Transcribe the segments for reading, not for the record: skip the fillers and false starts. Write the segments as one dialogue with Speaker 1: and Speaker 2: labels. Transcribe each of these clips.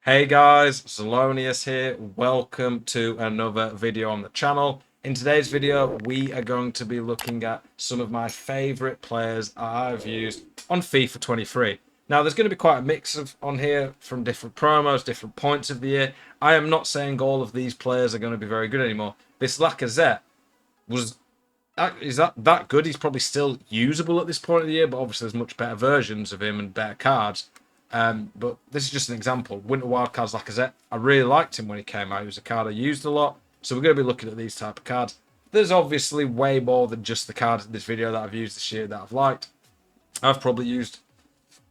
Speaker 1: Hey guys, Zelonius here. Welcome to another video on the channel. In today's video, we are going to be looking at some of my favorite players I've used on FIFA 23. Now, there's going to be quite a mix of on here from different promos, different points of the year. I am not saying all of these players are going to be very good anymore. This Lacazette was is that good? He's probably still usable at this point of the year, but obviously there's much better versions of him and better cards. But this is just an example. Winter Wildcards Lacazette. I really liked him when he came out. He was a card I used a lot. So we're going to be looking at these type of cards. There's obviously way more than just the cards in this video that I've used this year that I've liked. I've probably used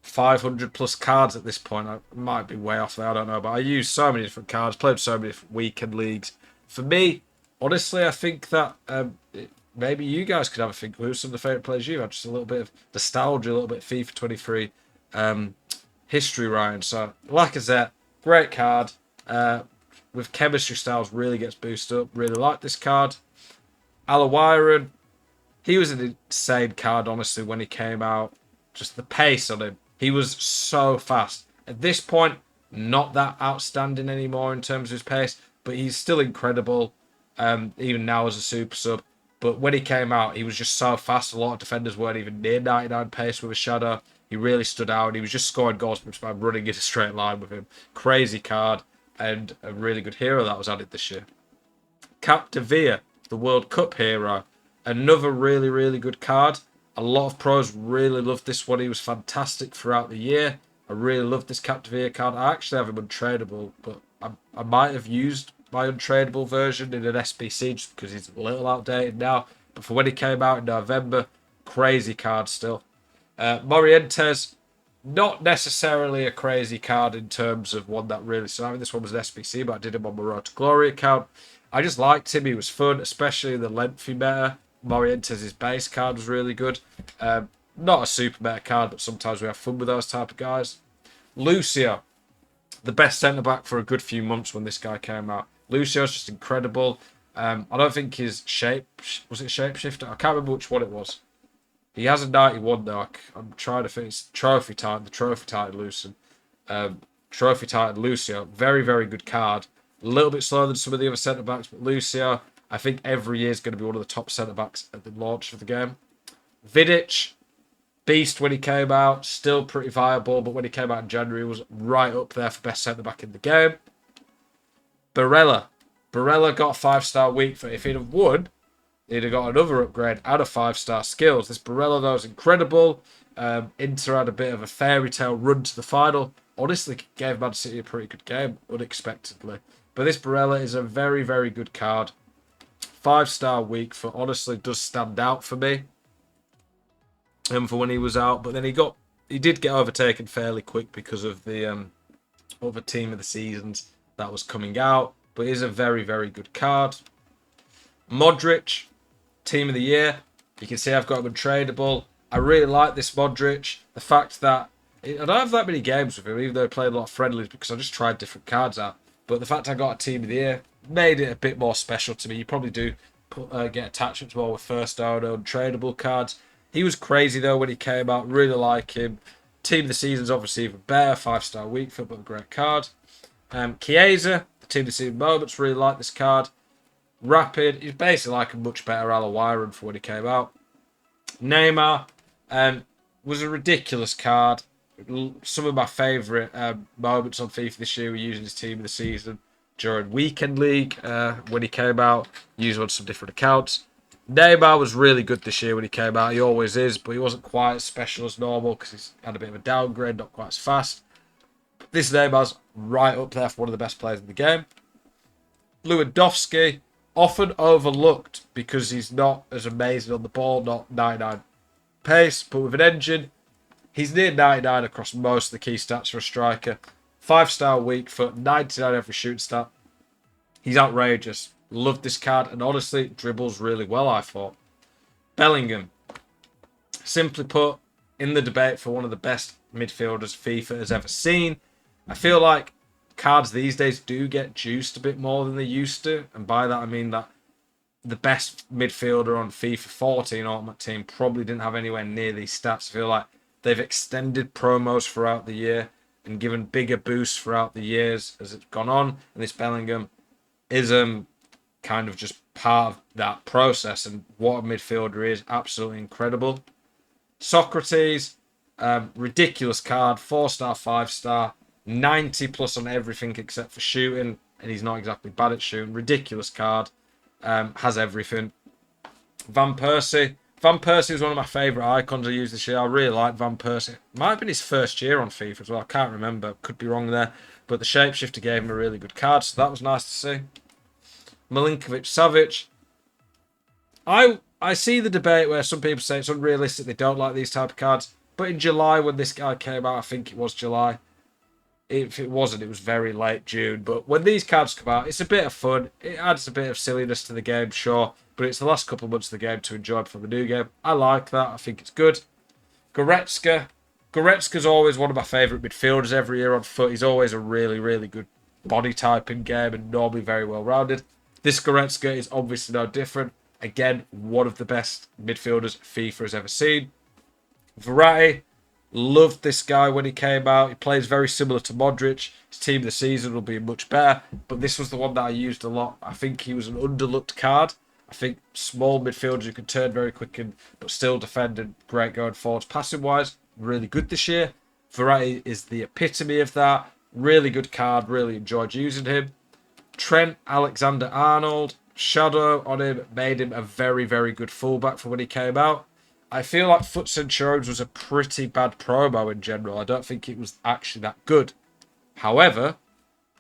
Speaker 1: 500 plus cards at this point. I might be way off there, I don't know. But I used so many different cards, played so many different weekend leagues. For me, honestly, I think that maybe you guys could have a think who's some of the favourite players you've had. Just a little bit of nostalgia, a little bit of FIFA 23 history, Ryan. So, Lacazette, great card. With chemistry styles, really gets boosted up. Really like this card. Alawiron, he was an insane card, honestly, when he came out. Just the pace on him. He was so fast. At this point, not that outstanding anymore in terms of his pace, but he's still incredible, even now as a super sub. But when he came out, he was just so fast. A lot of defenders weren't even near 99 pace with a shadow. He really stood out. He was just scoring goals by running in a straight line with him. Crazy card and a really good hero that was added this year. Capdevia, the World Cup hero. Another really, really good card. A lot of pros really loved this one. He was fantastic throughout the year. I really loved this Capdevia card. I actually have him untradeable, but I might have used my untradeable version in an SBC just because he's a little outdated now. But for when he came out in November, crazy card still. Morientes, not necessarily a crazy card in terms of one that really... So I mean, this one was an SBC, but I did him on my Road to Glory account. I just liked him. He was fun, especially the lengthy meta. Morientes' base card was really good. Not a super meta card, but sometimes we have fun with those type of guys. Lucio, the best centre-back for a good few months when this guy came out. Lucio's just incredible. I don't think his shape... Was it Shapeshifter? I can't remember which one it was. He has a 91 though. I'm trying to think. It's Trophy Titan, the Trophy Titan Lucian. Trophy Titan Lucio. Very, very good card. A little bit slower than some of the other centre-backs, but Lucio, I think every year is going to be one of the top centre-backs at the launch of the game. Vidic, beast when he came out. Still pretty viable, but when he came out in January, he was right up there for best centre-back in the game. Barella. Barella got a 5-star week for if he'd have won, he'd have got another upgrade and a 5-star skills. This Barella, though, is incredible. Inter had a bit of a fairy tale run to the final. Honestly, gave Man City a pretty good game, unexpectedly. But this Barella is a very, very good card. 5-star week for honestly does stand out for me. For when he was out, but then he did get overtaken fairly quick because of the other team of the seasons that was coming out. But he's a very, very good card. Modric, team of the year. You can see I've got him untradeable. I really like this Modric. The fact that I don't have that many games with him, even though I played a lot of friendlies because I just tried different cards out. But the fact I got a team of the year made it a bit more special to me. You probably do get attachments more with first owner untradeable cards. He was crazy though when he came out. Really like him. Team of the season's obviously even better. 5-star week for, but a great card. Chiesa, the team of the season moments. Really like this card. Rapid. He's basically like a much better Alawiron for when he came out. Neymar was a ridiculous card. Some of my favourite moments on FIFA this year were using his team of the season during Weekend League when he came out, using on some different accounts. Neymar was really good this year when he came out. He always is, but he wasn't quite as special as normal because he's had a bit of a downgrade, not quite as fast. This Neymar's right up there for one of the best players in the game. Lewandowski, often overlooked because he's not as amazing on the ball, not 99 pace, but with an engine, he's near 99 across most of the key stats for a striker. 5-star week for 99 every shoot stat. He's outrageous. Loved this card, and honestly, dribbles really well, I thought. Bellingham, simply put, in the debate for one of the best midfielders FIFA has ever seen. I feel like cards these days do get juiced a bit more than they used to, and by that I mean that the best midfielder on FIFA 14 Ultimate Team probably didn't have anywhere near these stats. I feel like they've extended promos throughout the year. and given bigger boosts throughout the years as it's gone on. And this Bellingham is kind of just part of that process. And what a midfielder is, absolutely incredible. Socrates, ridiculous card, 4-star, 5-star, 90 plus on everything except for shooting, and he's not exactly bad at shooting. Ridiculous card, has everything. Van Persie. Van Persie was one of my favourite icons I used this year. I really like Van Persie. Might have been his first year on FIFA as well. I can't remember. Could be wrong there. But the Shapeshifter gave him a really good card, so that was nice to see. Milinkovic Savic. I see the debate where some people say it's unrealistic, they don't like these type of cards. But in July, when this guy came out, I think it was July. If it wasn't, it was very late June. But when these cards come out, it's a bit of fun. It adds a bit of silliness to the game, sure. But it's the last couple of months of the game to enjoy before the new game. I like that. I think it's good. Goretzka. Goretzka's always one of my favourite midfielders every year on foot. He's always a really, really good body type in game and normally very well rounded. This Goretzka is obviously no different. Again, one of the best midfielders FIFA has ever seen. Verratti, loved this guy when he came out. He plays very similar to Modric. His team of the season will be much better, but this was the one that I used a lot. I think he was an underlooked card. I think small midfielders who can turn very quick and but still defend and great going forwards. Passing wise, really good this year. Verratti is the epitome of that. Really good card. Really enjoyed using him. Trent Alexander-Arnold. Shadow on him made him a very, very good fullback for when he came out. I feel like Foot Centurions was a pretty bad promo in general. I don't think it was actually that good. However,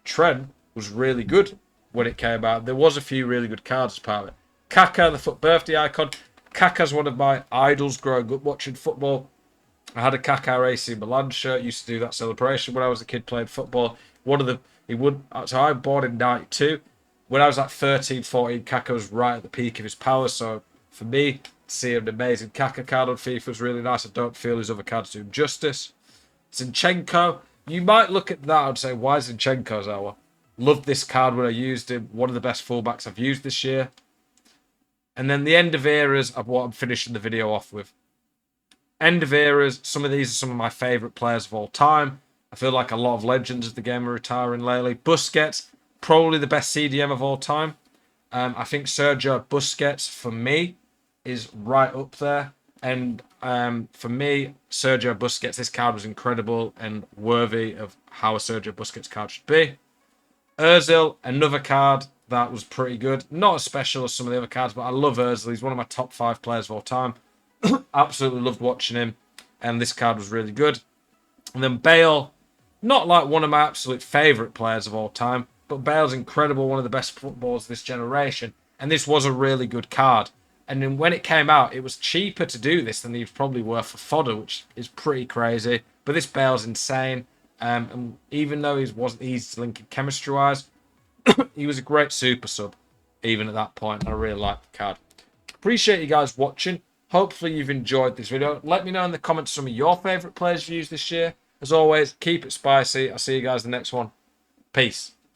Speaker 1: Trent was really good when it came out. There was a few really good cards as part of it. Kaká, the Foot birthday icon. Kaká's one of my idols growing up watching football. I had a Kaká AC Milan shirt. Used to do that celebration when I was a kid playing football. So I was born in 92. When I was like 13, 14, Kaká was right at the peak of his power. So for me, to see an amazing Kaká card on FIFA was really nice. I don't feel his other cards do him justice. Zinchenko. You might look at that and say, why Zinchenko's our? Loved this card when I used him. One of the best fullbacks I've used this year. And then the end of eras of what I'm finishing the video off with. End of eras. Some of these are some of my favourite players of all time. I feel like a lot of legends of the game are retiring lately. Busquets. Probably the best CDM of all time. I think Sergio Busquets, for me, is right up there. And for me, Sergio Busquets, this card was incredible and worthy of how a Sergio Busquets card should be. Ozil, another card that was pretty good. Not as special as some of the other cards, but I love Ozil. He's one of my top 5 players of all time. Absolutely loved watching him. And this card was really good. And then Bale, not like one of my absolute favourite players of all time, but Bale's incredible, one of the best footballers of this generation. And this was a really good card. And then when it came out, it was cheaper to do this than he was probably worth for fodder, which is pretty crazy. But this Bale's insane. And even though he wasn't easy to link in chemistry-wise, he was a great super sub, even at that point. I really like the card. Appreciate you guys watching. Hopefully you've enjoyed this video. Let me know in the comments some of your favourite players you've used this year. As always, keep it spicy. I'll see you guys in the next one. Peace.